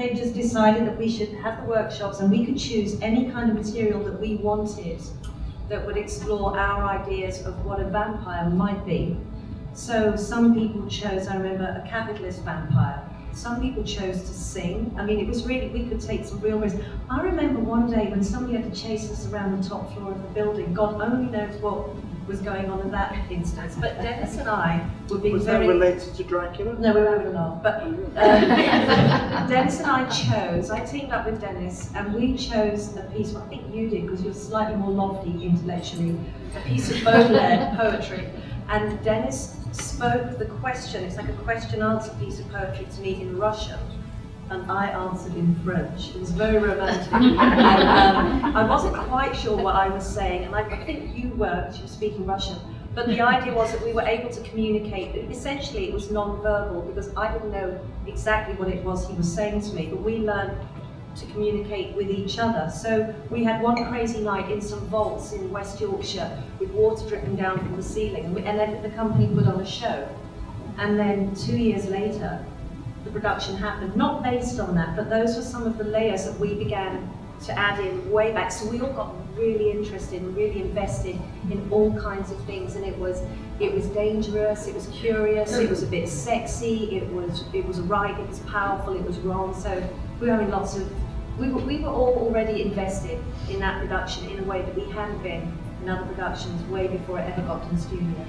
they just decided that we should have the workshops and we could choose any kind of material that we wanted that would explore our ideas of what a vampire might be. So some people chose, I remember, a capitalist vampire. Some people chose to sing. I mean, it was really, we could take some real risks. I remember one day when somebody had to chase us around the top floor of the building. God only knows what was going on in that instance. But Denis and I were being very... Was that related to Dracula? No, we were having a laugh. But Denis and I chose, I teamed up with Denis, and we chose a piece, well, I think you did, because you're slightly more lofty intellectually, a piece of Baudelaire poetry. And Denis spoke the question, it's like a question-answer piece of poetry to me in Russian, and I answered in French. It was very romantic. And I wasn't quite sure what I was saying, and I think you were, because you were speaking Russian. But the idea was that we were able to communicate. Essentially, it was non-verbal, because I didn't know exactly what it was he was saying to me, but we learned to communicate with each other. So we had one crazy night in some vaults in West Yorkshire with water dripping down from the ceiling, and then the company put on a show. And then 2 years later, the production happened, not based on that, but those were some of the layers that we began to add in way back. So we all got really interested and really invested in all kinds of things, and it was dangerous, it was curious, it was a bit sexy, it was right, it was powerful, it was wrong. So we were having lots of, we were all already invested in that production in a way that we hadn't been in other productions way before it ever got to the studio.